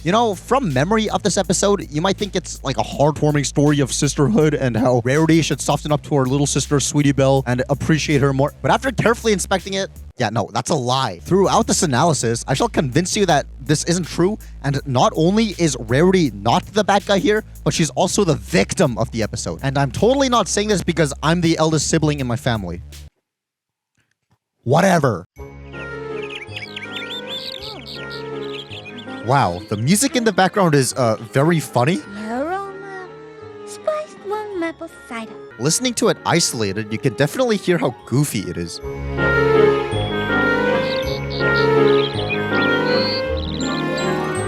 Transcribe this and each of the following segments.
You know, from memory of this episode, you might think it's like a heartwarming story of sisterhood and how Rarity should soften up to her little sister, Sweetie Belle, and appreciate her more. But after carefully inspecting it, yeah, no, that's a lie. Throughout this analysis, I shall convince you that this isn't true, and not only is Rarity not the bad guy here, but she's also the victim of the episode. And I'm totally not saying this because I'm the eldest sibling in my family. Whatever. Wow, the music in the background is very funny. Aroma, spiced warm apple cider. Listening to it isolated, you can definitely hear how goofy it is.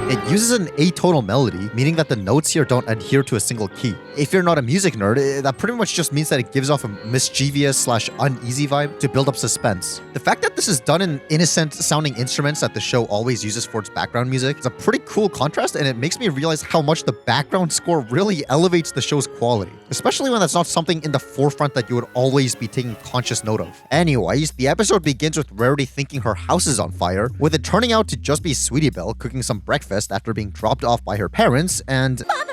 It uses an atonal melody, meaning that the notes here don't adhere to a single key. If you're not a music nerd, that pretty much just means that it gives off a mischievous / uneasy vibe to build up suspense. The fact that this is done in innocent sounding instruments that the show always uses for its background music is a pretty cool contrast, and it makes me realize how much the background score really elevates the show's quality, especially when that's not something in the forefront that you would always be taking conscious note of. Anyways, the episode begins with Rarity thinking her house is on fire, with it turning out to just be Sweetie Belle cooking some breakfast after being dropped off by her parents, and Mother!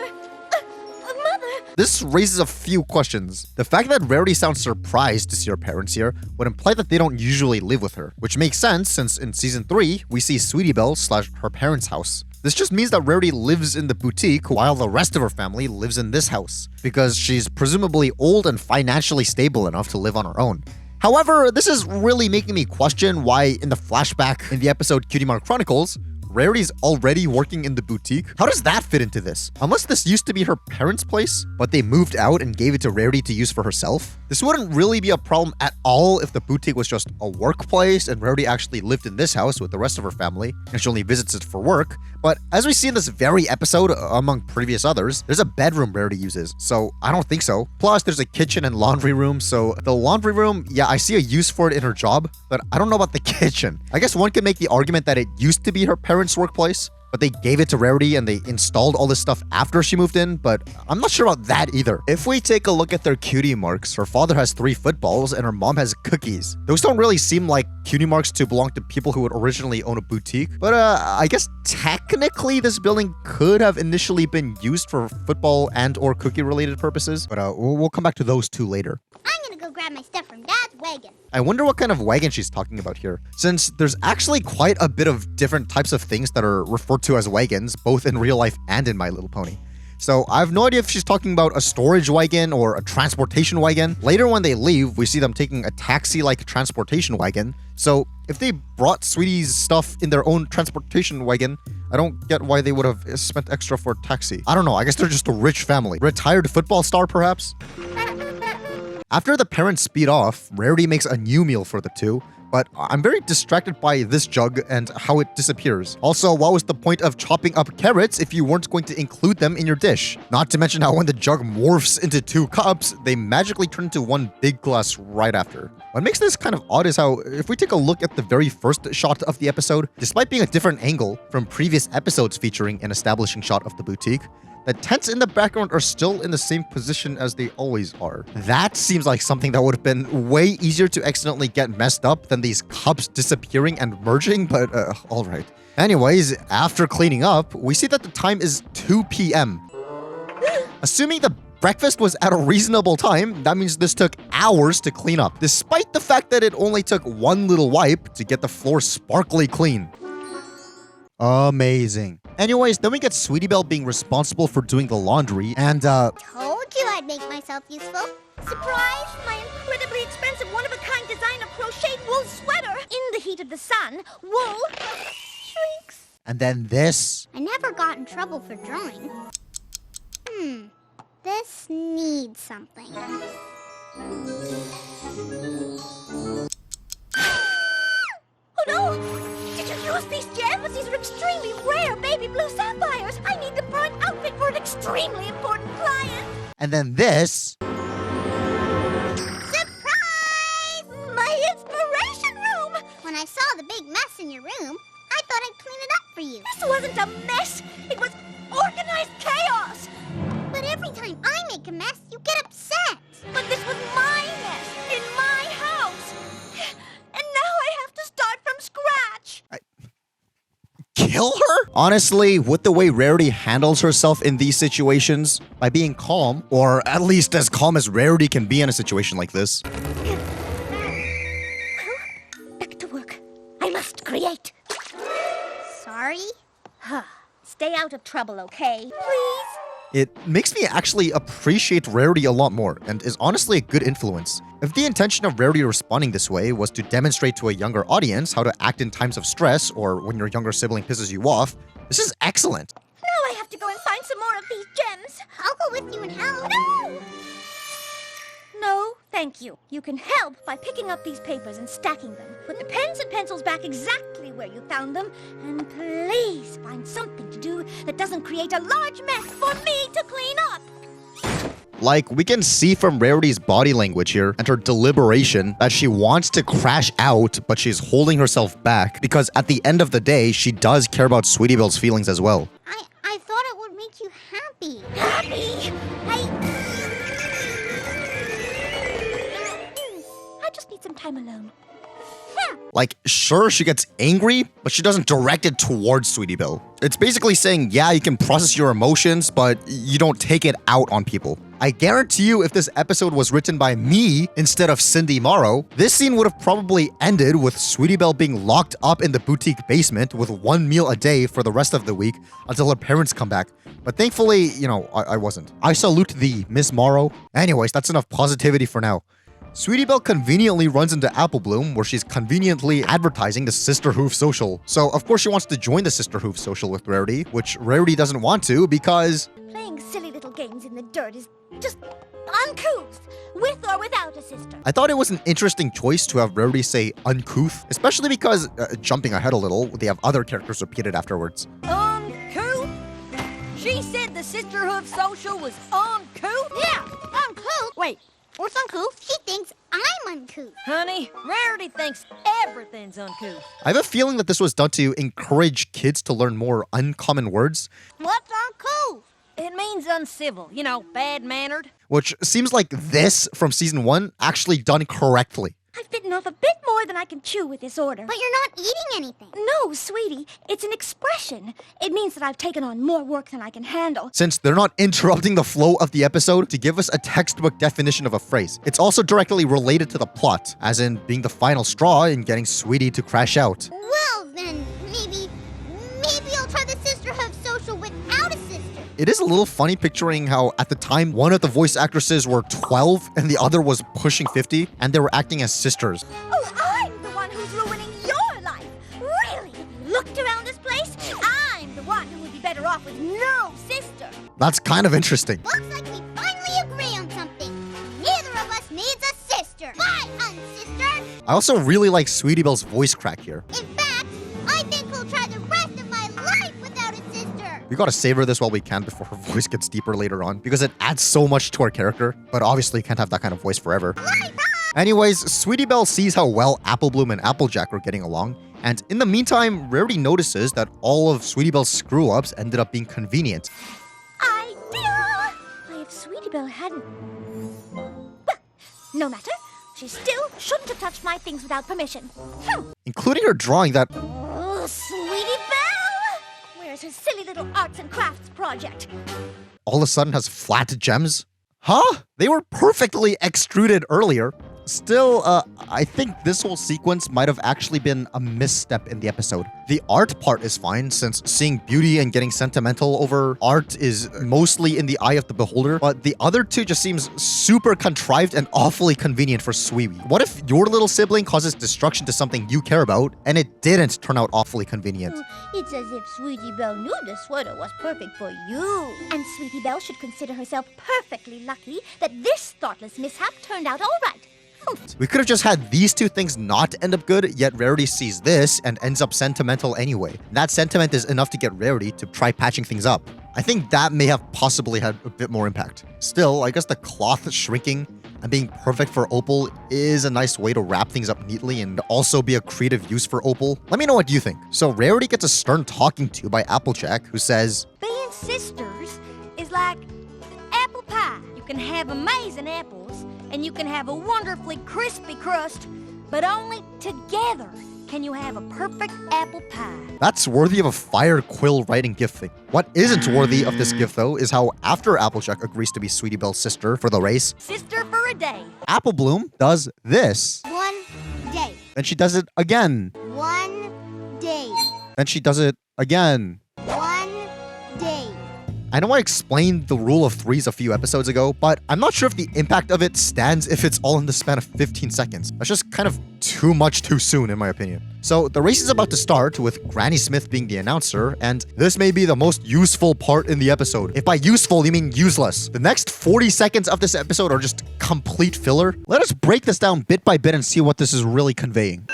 this raises a few questions. The fact that Rarity sounds surprised to see her parents here would imply that they don't usually live with her, which makes sense since in season 3, we see Sweetie Belle / her parents' house. This just means that Rarity lives in the boutique while the rest of her family lives in this house, because she's presumably old and financially stable enough to live on her own. However, this is really making me question why in the flashback in the episode Cutie Mark Chronicles, Rarity's already working in the boutique. How does that fit into this? Unless this used to be her parents' place, but they moved out and gave it to Rarity to use for herself? This wouldn't really be a problem at all if the boutique was just a workplace and Rarity actually lived in this house with the rest of her family, and she only visits it for work. But as we see in this very episode, among previous others, there's a bedroom Rarity uses, so I don't think so. Plus, there's a kitchen and laundry room, so the laundry room, yeah, I see a use for it in her job, but I don't know about the kitchen. I guess one could make the argument that it used to be her parents' workplace, but they gave it to Rarity and they installed all this stuff after she moved in, but I'm not sure about that either. If we take a look at their cutie marks, her father has 3 footballs and her mom has cookies. Those don't really seem like cutie marks to belong to people who would originally own a boutique, but I guess technically this building could have initially been used for football and or cookie related purposes, but we'll come back to those two later. I'm gonna go grab my stuff from Dad's wagon. I wonder what kind of wagon she's talking about here, since there's actually quite a bit of different types of things that are referred to as wagons, both in real life and in My Little Pony. So I have no idea if she's talking about a storage wagon or a transportation wagon. Later when they leave, we see them taking a taxi-like transportation wagon. So if they brought Sweetie's stuff in their own transportation wagon, I don't get why they would have spent extra for a taxi. I don't know, I guess they're just a rich family. Retired football star, perhaps? After the parents speed off, Rarity makes a new meal for the two, but I'm very distracted by this jug and how it disappears. Also, what was the point of chopping up carrots if you weren't going to include them in your dish? Not to mention how when the jug morphs into 2 cups, they magically turn into 1 big glass right after. What makes this kind of odd is how, if we take a look at the very first shot of the episode, despite being a different angle from previous episodes featuring an establishing shot of the boutique, the tents in the background are still in the same position as they always are. That seems like something that would have been way easier to accidentally get messed up than these cups disappearing and merging, but alright. Anyways, after cleaning up, we see that the time is 2 p.m. Assuming the breakfast was at a reasonable time, that means this took hours to clean up, despite the fact that it only took 1 little wipe to get the floor sparkly clean. Amazing. Anyways, then we get Sweetie Belle being responsible for doing the laundry, and Told you I'd make myself useful. Surprise! My incredibly expensive, one-of-a-kind designer crocheted wool sweater. In the heat of the sun, wool shrinks. and then this. I never got in trouble for drawing. This needs something. Oh no! Did you use these gems? These are extremely rare baby blue sapphires. I need them for an outfit for an extremely important client. And then this. Surprise! My inspiration room! When I saw the big mess in your room, I thought I'd clean it up for you. This wasn't a mess. It was organized chaos. But every time I make a mess, you get upset. But this was my mess in my house. And now I have to start from scratch. Kill her? honestly, with the way Rarity handles herself in these situations, by being calm, or at least as calm as Rarity can be in a situation like this. Back to work. I must create. Sorry? Stay out of trouble, okay? Please? It makes me actually appreciate Rarity a lot more, and is honestly a good influence. If the intention of Rarity responding this way was to demonstrate to a younger audience how to act in times of stress or when your younger sibling pisses you off, this is excellent. Now I have to go and find some more of these gems. I'll go with you and help. No! No, thank you. You can help by picking up these papers and stacking them. Put the pens and pencils back exactly where you found them. And please find something to do that doesn't create a large mess for me to clean up. Like, we can see from Rarity's body language here and her deliberation that she wants to crash out, but she's holding herself back because at the end of the day, she does care about Sweetie Belle's feelings as well. I thought it would make you happy. Happy? I just need some time alone. Like, sure, she gets angry, but she doesn't direct it towards Sweetie Belle. It's basically saying, yeah, you can process your emotions, but you don't take it out on people. I guarantee you, if this episode was written by me instead of Cindy Morrow, this scene would have probably ended with Sweetie Belle being locked up in the boutique basement with one meal a day for the rest of the week until her parents come back. But thankfully, you know, I wasn't. I salute thee, Miss Morrow. Anyways, that's enough positivity for now. Sweetie Belle conveniently runs into Apple Bloom, where she's conveniently advertising the Sisterhooves Social. So, of course, she wants to join the Sisterhooves Social with Rarity, which Rarity doesn't want to because... playing silly little games in the dirt is just uncouth, with or without a sister. I thought it was an interesting choice to have Rarity say uncouth, especially because, jumping ahead a little, they have other characters repeated afterwards. Uncouth? She said the Sisterhooves Social was uncouth? Yeah, uncouth. Wait, what's uncouth? She thinks I'm uncouth. Honey, Rarity thinks everything's uncouth. I have a feeling that this was done to encourage kids to learn more uncommon words. What's uncouth? It means uncivil, you know, bad-mannered. Which seems like this from season 1 actually done correctly. I've bitten off a bit more than I can chew with this order. But you're not eating anything. No, sweetie. It's an expression. It means that I've taken on more work than I can handle. Since they're not interrupting the flow of the episode to give us a textbook definition of a phrase, it's also directly related to the plot, as in being the final straw in getting Sweetie to crash out. Well, then, maybe I'll try the Sisterhood Social without a sister. It is a little funny picturing how, at the time, one of the voice actresses were 12 and the other was pushing 50, and they were acting as sisters. Oh, I'm the one who's ruining your life. Really? If you looked around this place, I'm the one who would be better off with no sister. That's kind of interesting. Looks like we finally agree on something. Neither of us needs a sister. Bye, unsister. I also really like Sweetie Belle's voice crack here. In fact, I think we'll try the rest of my life without a sister. We gotta savor this while we can before her voice gets deeper later on, because it adds so much to her character, but obviously you can't have that kind of voice forever. Anyways, Sweetie Belle sees how well Apple Bloom and Applejack are getting along, and in the meantime, Rarity notices that all of Sweetie Belle's screw-ups ended up being convenient. Idea! Why, if Sweetie Belle hadn't... Well, no matter. She still shouldn't have touched my things without permission. Including her drawing that... Oh, Sweetie Belle! Where's her silly little arts and crafts project? all of a sudden has flat gems? Huh? They were perfectly extruded earlier. Still, I think this whole sequence might have actually been a misstep in the episode. The art part is fine, since seeing beauty and getting sentimental over art is mostly in the eye of the beholder, but the other two just seems super contrived and awfully convenient for Sweetie. What if your little sibling causes destruction to something you care about, and it didn't turn out awfully convenient? It's as if Sweetie Belle knew the sweater was perfect for you. And Sweetie Belle should consider herself perfectly lucky that this thoughtless mishap turned out all right. We could have just had these two things not end up good, yet Rarity sees this and ends up sentimental anyway. That sentiment is enough to get Rarity to try patching things up. I think that may have possibly had a bit more impact. Still, I guess the cloth shrinking and being perfect for Opal is a nice way to wrap things up neatly and also be a creative use for Opal. Let me know what you think. So Rarity gets a stern talking to by Applejack, who says, "Being sisters is like apple pie. You can have amazing apples, and you can have a wonderfully crispy crust, but only together can you have a perfect apple pie? That's worthy of a fire quill writing gift thing. What isn't worthy of this gift, though, is how after Applejack agrees to be Sweetie Belle's sister for the race, Sister for a day. Apple Bloom does this. 1 day. Then she does it again. 1 day. Then she does it again. 1 day. I know I explained the rule of threes a few episodes ago, but I'm not sure if the impact of it stands if it's all in the span of 15 seconds. That's just kind of too much too soon, in my opinion. So the race is about to start with Granny Smith being the announcer, and this may be the most useful part in the episode. If by useful, you mean useless. The next 40 seconds of this episode are just complete filler. Let us break this down bit by bit and see what this is really conveying.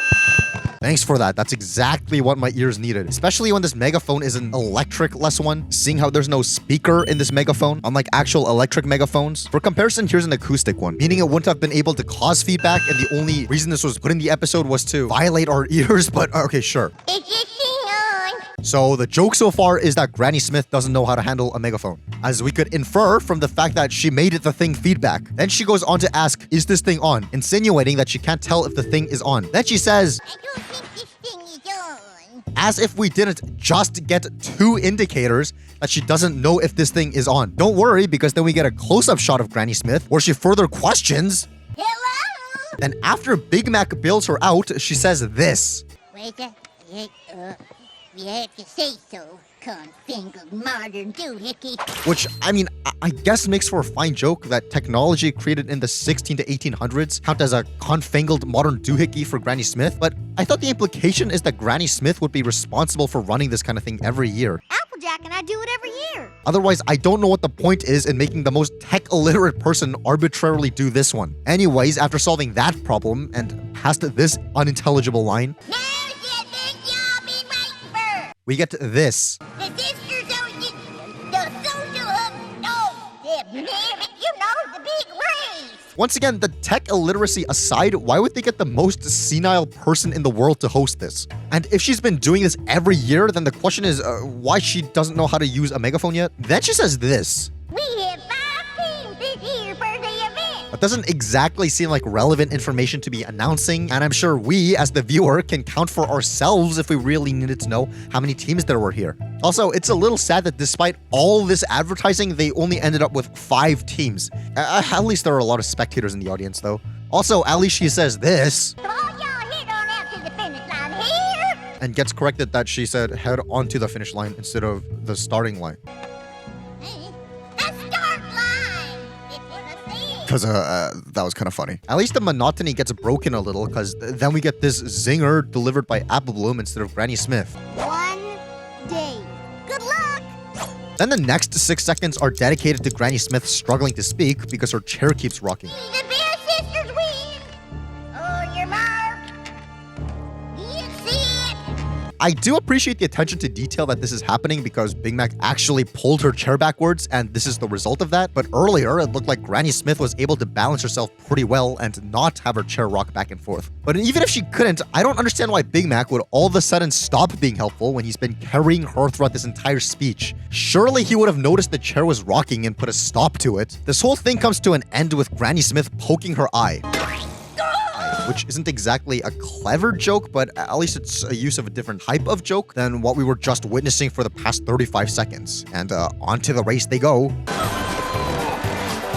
Thanks for that. That's exactly what my ears needed, especially when this megaphone is an electric-less one, seeing how there's no speaker in this megaphone, unlike actual electric megaphones. For comparison, here's an acoustic one, meaning it wouldn't have been able to cause feedback, and the only reason this was put in the episode was to violate our ears, but okay, sure. Is this thing on? So the joke so far is that Granny Smith doesn't know how to handle a megaphone, as we could infer from the fact that she made it the thing feedback. Then she goes on to ask, is this thing on? Insinuating that she can't tell if the thing is on. Then she says, I don't think this thing is on. as if we didn't just get 2 indicators that she doesn't know if this thing is on. Don't worry, because then we get a close-up shot of Granny Smith where she further questions. Hello? Then after Big Mac bails her out, she says this. Wait a you have to say so, confingled modern doohickey. Which, I mean, I guess makes for a fine joke that technology created in the 16 to 1800s count as a confangled modern doohickey for Granny Smith, but I thought the implication is that Granny Smith would be responsible for running this kind of thing every year. Applejack and I do it every year. Otherwise, I don't know what the point is in making the most tech-illiterate person arbitrarily do this one. Anyways, after solving that problem and past this unintelligible line, Now's the big job been waiting for. we get to this. The Sister Social, the social hub, oh, damn it, you know, the big race. Once again, the tech illiteracy aside, why would they get the most senile person in the world to host this? And if she's been doing this every year, then the question is why she doesn't know how to use a megaphone yet? Then she says this. We have 5 teams this year for the event. That doesn't exactly seem like relevant information to be announcing, and I'm sure we, as the viewer, can count for ourselves if we really needed to know how many teams there were here. Also, it's a little sad that despite all this advertising, they only ended up with 5 teams. At least there are a lot of spectators in the audience, though. Also, at least she says this, Come on, y'all, head on out to the finish line here. and gets corrected that she said head onto the finish line instead of the starting line. The start line. It's in the sea. Because that was kind of funny. At least the monotony gets broken a little, because then we get this zinger delivered by Apple Bloom instead of Granny Smith. 1 day. Good luck. Then the next 6 seconds are dedicated to Granny Smith struggling to speak because her chair keeps rocking. The Bear Sisters win. On your mark. Get set. I do appreciate the attention to detail that this is happening because Big Mac actually pulled her chair backwards and this is the result of that. But earlier, it looked like Granny Smith was able to balance herself pretty well and not have her chair rock back and forth. But even if she couldn't, I don't understand why Big Mac would all of a sudden stop being helpful when he's been carrying her throughout this entire speech. Surely he would have noticed the chair was rocking and put a stop to it. This whole thing comes to an end with Granny Smith poking her eye, which isn't exactly a clever joke, but at least it's a use of a different type of joke than what we were just witnessing for the past 35 seconds. And on to the race they go.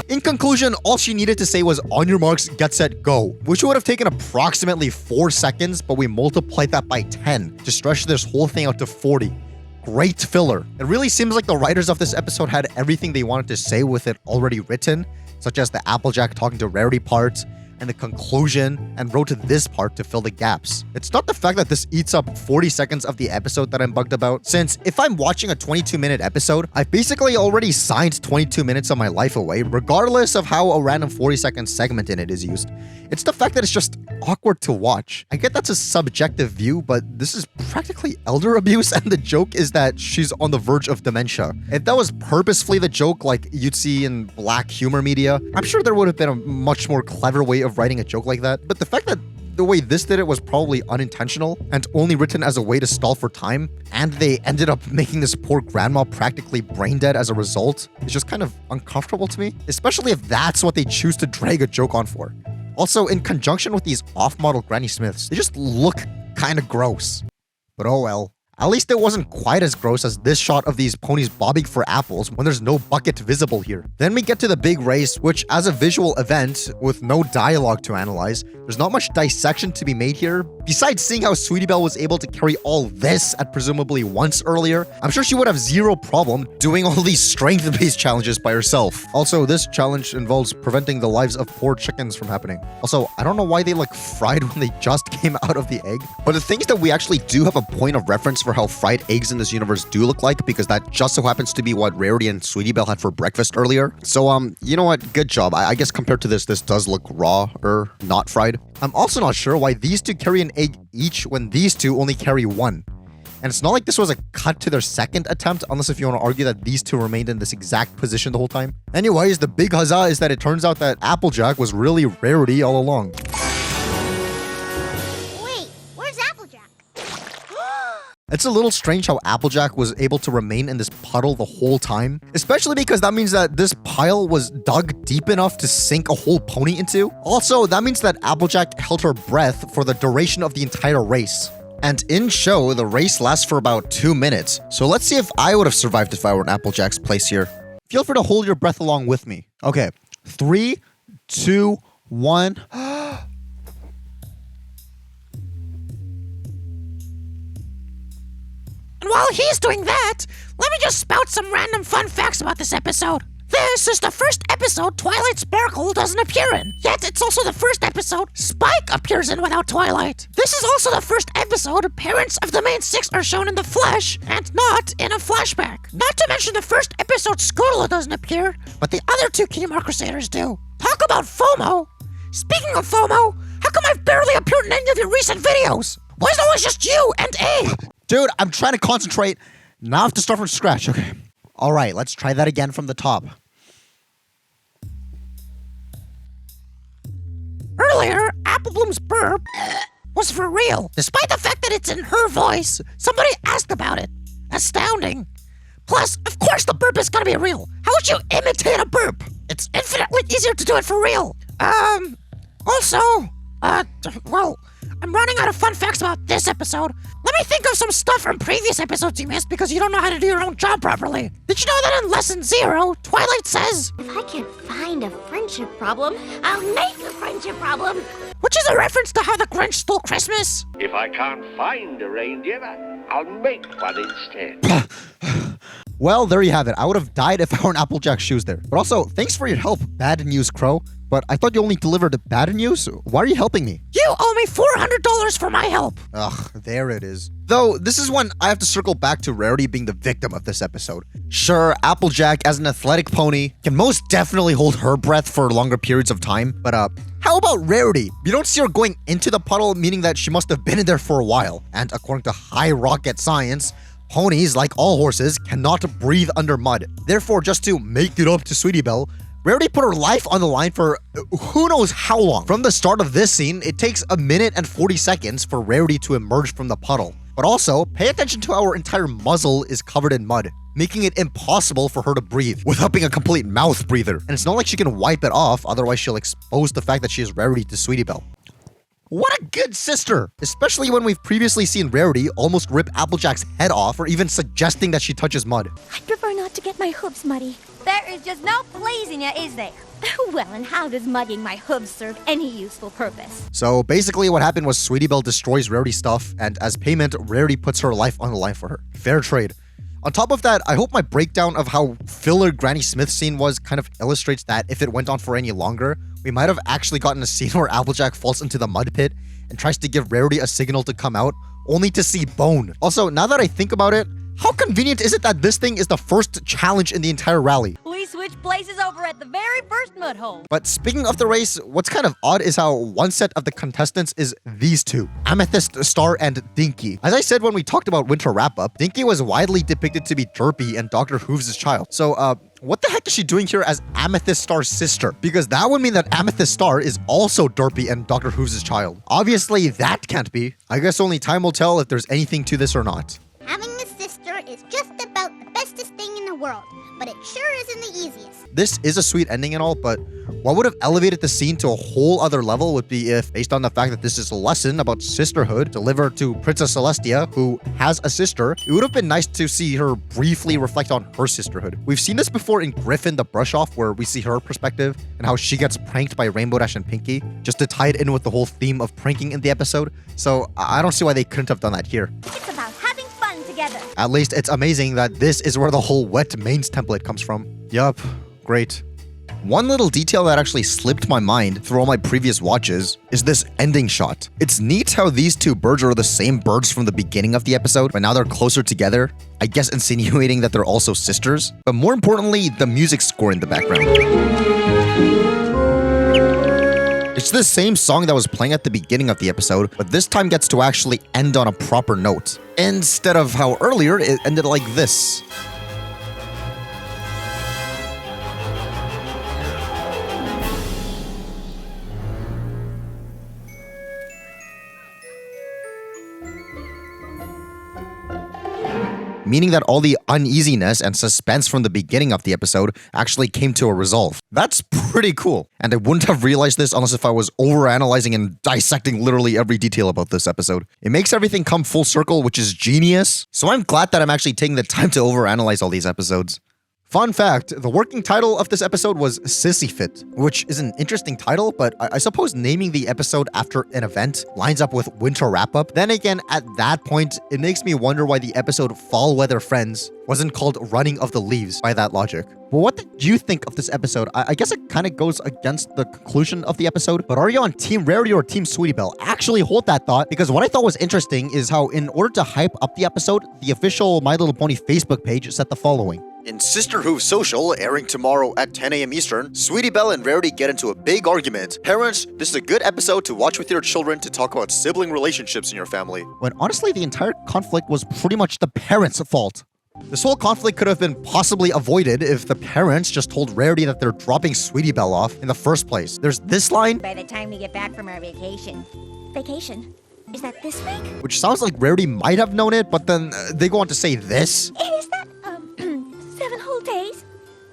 In conclusion, all she needed to say was on your marks, get set, go, which would have taken approximately 4 seconds, but we multiplied that by 10 to stretch this whole thing out to 40. Great filler. It really seems like the writers of this episode had everything they wanted to say with it already written, such as the Applejack talking to Rarity part, and the conclusion, and wrote to this part to fill the gaps. It's not the fact that this eats up 40 seconds of the episode that I'm bugged about, since if I'm watching a 22-minute episode, I've basically already signed 22 minutes of my life away, regardless of how a random 40-second segment in it is used. It's the fact that it's just awkward to watch. I get that's a subjective view, but this is practically elder abuse, and the joke is that she's on the verge of dementia. If that was purposefully the joke like you'd see in black humor media, I'm sure there would have been a much more clever way of writing a joke like that. But the fact that the way this did it was probably unintentional and only written as a way to stall for time, and they ended up making this poor grandma practically brain dead as a result, is just kind of uncomfortable to me, especially if that's what they choose to drag a joke on for. Also, in conjunction with these off-model Granny Smiths, they just look kinda gross. But oh well. At least it wasn't quite as gross as this shot of these ponies bobbing for apples when there's no bucket visible here. Then we get to the big race, which as a visual event, with no dialogue to analyze, there's not much dissection to be made here. Besides seeing how Sweetie Belle was able to carry all this at presumably once earlier, I'm sure she would have zero problem doing all these strength-based challenges by herself. Also, this challenge involves preventing the lives of poor chickens from happening. Also, I don't know why they look fried when they just came out of the egg, but the thing is that we actually do have a point of reference for how fried eggs in this universe do look like, because that just so happens to be what Rarity and Sweetie Belle had for breakfast earlier. So, you know what? Good job. I guess compared to this does look raw or not fried. I'm also not sure why these two carry an egg each when these two only carry one. And it's not like this was a cut to their second attempt, unless if you want to argue that these two remained in this exact position the whole time. Anyways, the big huzzah is that it turns out that Applejack was really Rarity all along. It's a little strange how Applejack was able to remain in this puddle the whole time, especially because that means that this pile was dug deep enough to sink a whole pony into. Also, that means that Applejack held her breath for the duration of the entire race. And in show, the race lasts for about 2 minutes, so let's see if I would have survived if I were in Applejack's place here. Feel free to hold your breath along with me. Okay, 3, 2, 1... While he's doing that, let me just spout some random fun facts about this episode. This is the first episode Twilight Sparkle doesn't appear in, yet it's also the first episode Spike appears in without Twilight. This is also the first episode parents of the main 6 are shown in the flesh and not in a flashback. Not to mention the first episode Skurla doesn't appear, but the other 2 Kingdom Crusaders do. Talk about FOMO! Speaking of FOMO, how come I've barely appeared in any of your recent videos? Why is it always just you and A? Dude, I'm trying to concentrate. Now I have to start from scratch. Okay. All right, let's try that again from the top. Earlier, Apple Bloom's burp was for real. Despite the fact that it's in her voice, somebody asked about it. Astounding. Plus, of course the burp is gonna be real. How would you imitate a burp? It's infinitely easier to do it for real. Well, I'm running out of fun facts about this episode. Let me think of some stuff from previous episodes you missed because you don't know how to do your own job properly. Did you know that in Lesson 0, Twilight says, "If I can't find a friendship problem, I'll make a friendship problem." Which is a reference to how the Grinch stole Christmas. If I can't find a reindeer, I'll make one instead. Well, there you have it. I would have died if I were in Applejack's shoes there. But also, thanks for your help, Bad News Crow. But I thought you only delivered bad news? Why are you helping me? You owe me $400 for my help. Ugh, there it is. Though, this is when I have to circle back to Rarity being the victim of this episode. Sure, Applejack, as an athletic pony, can most definitely hold her breath for longer periods of time, but how about Rarity? You don't see her going into the puddle, meaning that she must have been in there for a while. And according to high rocket science, ponies, like all horses, cannot breathe under mud. Therefore, just to make it up to Sweetie Belle, Rarity put her life on the line for who knows how long. From the start of this scene, it takes 1 minute and 40 seconds for Rarity to emerge from the puddle. But also, pay attention to how her entire muzzle is covered in mud, making it impossible for her to breathe without being a complete mouth breather. And it's not like she can wipe it off, otherwise she'll expose the fact that she is Rarity to Sweetie Belle. What a good sister! Especially when we've previously seen Rarity almost rip Applejack's head off or even suggesting that she touches mud. I'd prefer not to get my hooves muddy. There is just no pleasing you, is there? Well, and how does muddying my hooves serve any useful purpose? So basically what happened was Sweetie Belle destroys Rarity's stuff, and as payment, Rarity puts her life on the line for her. Fair trade. On top of that, I hope my breakdown of how filler Granny Smith scene was kind of illustrates that if it went on for any longer, we might have actually gotten a scene where Applejack falls into the mud pit and tries to give Rarity a signal to come out, only to see bone. Also, now that I think about it, how convenient is it that this thing is the first challenge in the entire rally? We switched places over at the very first mud hole. But speaking of the race, what's kind of odd is how one set of the contestants is these two, Amethyst Star and Dinky. As I said when we talked about Winter Wrap-Up, Dinky was widely depicted to be derpy and Dr. Hooves' child. So, what the heck is she doing here as Amethyst Star's sister? Because that would mean that Amethyst Star is also derpy and Dr. Hooves' child. Obviously, that can't be. I guess only time will tell if there's anything to this or not. Having a sister is just about the bestest thing in the world, but it sure isn't the easiest. This is a sweet ending and all, but what would have elevated the scene to a whole other level would be if, based on the fact that this is a lesson about sisterhood delivered to Princess Celestia, who has a sister, it would have been nice to see her briefly reflect on her sisterhood. We've seen this before in Griffin the Brush Off, where we see her perspective and how she gets pranked by Rainbow Dash and Pinkie, just to tie it in with the whole theme of pranking in the episode. So I don't see why they couldn't have done that here. It's about having fun together. At least it's amazing that this is where the whole wet mains template comes from. Yup, great. One little detail that actually slipped my mind through all my previous watches is this ending shot. It's neat how these two birds are the same birds from the beginning of the episode, but now they're closer together, I guess insinuating that they're also sisters. But more importantly, the music score in the background. It's the same song that was playing at the beginning of the episode, but this time gets to actually end on a proper note, instead of how earlier it ended like this. Meaning that all the uneasiness and suspense from the beginning of the episode actually came to a resolve. That's pretty cool. And I wouldn't have realized this unless if I was overanalyzing and dissecting literally every detail about this episode. It makes everything come full circle, which is genius. So I'm glad that I'm actually taking the time to overanalyze all these episodes. Fun fact, the working title of this episode was Sissy Fit, which is an interesting title, but I suppose naming the episode after an event lines up with winter wrap-up. Then again, at that point, it makes me wonder why the episode Fall Weather Friends wasn't called Running of the Leaves by that logic. But what did you think of this episode? I guess it kind of goes against the conclusion of the episode, but are you on Team Rarity or Team Sweetie Belle? Actually hold that thought, because what I thought was interesting is how in order to hype up the episode, the official My Little Pony Facebook page said the following. In Sisterhooves Social, airing tomorrow at 10 a.m. Eastern, Sweetie Belle and Rarity get into a big argument. Parents, this is a good episode to watch with your children to talk about sibling relationships in your family. When honestly, the entire conflict was pretty much the parents' fault. This whole conflict could have been possibly avoided if the parents just told Rarity that they're dropping Sweetie Belle off in the first place. There's this line. By the time we get back from our vacation. Vacation? Is that this week? Which sounds like Rarity might have known it, but then they go on to say this. Is that, 7 whole days?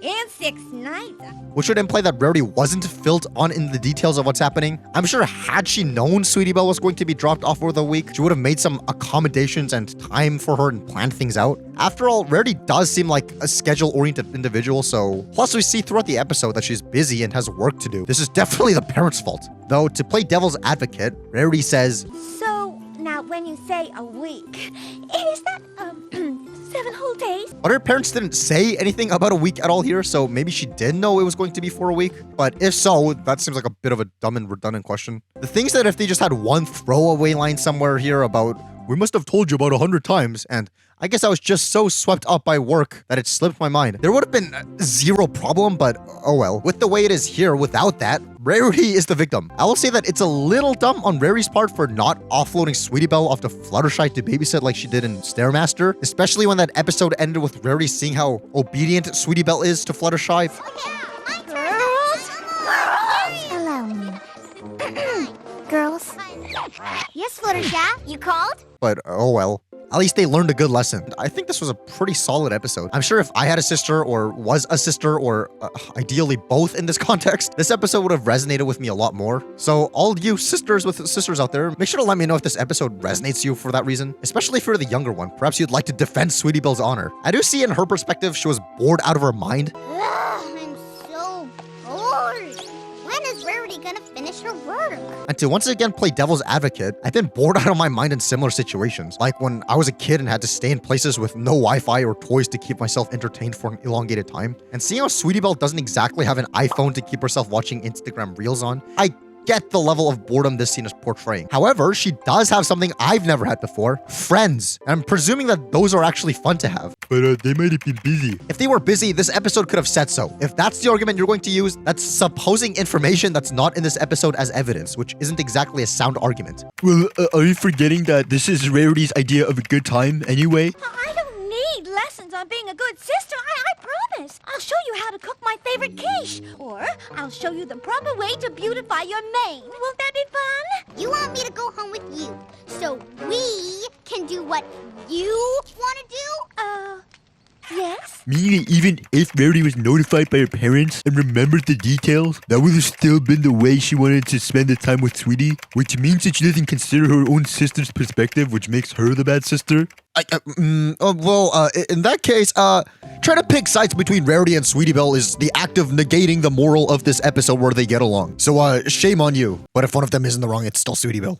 And 6 nights. Which would imply that Rarity wasn't filled on in the details of what's happening. I'm sure had she known Sweetie Belle was going to be dropped off for the week, she would have made some accommodations and time for her and planned things out. After all, Rarity does seem like a schedule-oriented individual, so... Plus, we see throughout the episode that she's busy and has work to do. This is definitely the parents' fault. Though, to play devil's advocate, Rarity says... So, now when you say a week, is that, 7 whole days? But her parents didn't say anything about a week at all here, so maybe she did know it was going to be for a week. But if so, that seems like a bit of a dumb and redundant question. The things that if they just had one throwaway line somewhere here about, we must have told you about 100 times, and I guess I was just so swept up by work that it slipped my mind. There would have been zero problem, but oh well. With the way it is here, without that, Rarity is the victim. I will say that it's a little dumb on Rarity's part for not offloading Sweetie Belle off to Fluttershy to babysit like she did in Stairmaster, especially when that episode ended with Rarity seeing how obedient Sweetie Belle is to Fluttershy. Girls? Yes, Fluttershy, you called? But oh well. At least they learned a good lesson. I think this was a pretty solid episode. I'm sure if I had a sister or was a sister or ideally both in this context, this episode would have resonated with me a lot more. So all you sisters with sisters out there, make sure to let me know if this episode resonates you for that reason, especially if you're the younger one. Perhaps you'd like to defend Sweetie Belle's honor. I do see in her perspective, she was bored out of her mind. I'm so bored. When is Rarity gonna finish her work? And to once again play devil's advocate, I've been bored out of my mind in similar situations. Like when I was a kid and had to stay in places with no Wi-Fi or toys to keep myself entertained for an elongated time. And seeing how Sweetie Belle doesn't exactly have an iPhone to keep herself watching Instagram Reels on, I get the level of boredom this scene is portraying. However, she does have something I've never had before, friends. And I'm presuming that those are actually fun to have. But they might have been busy. If they were busy, this episode could have said so. If that's the argument you're going to use, that's supposing information that's not in this episode as evidence, which isn't exactly a sound argument. Well, are you forgetting that this is Rarity's idea of a good time anyway? I don't need lessons on being a good sister, I promise. I'll show you how to cook my favorite quiche. Or I'll show you the proper way to beautify your mane. Won't that be fun? You want me to go home with you, so we can do what you want to do? Yes? Meaning that even if Rarity was notified by her parents and remembered the details, that would have still been the way she wanted to spend the time with Sweetie, which means that she doesn't consider her own sister's perspective, which makes her the bad sister. In that case, trying to pick sides between Rarity and Sweetie Belle is the act of negating the moral of this episode where they get along. So, shame on you. But if one of them is in the wrong, it's still Sweetie Belle.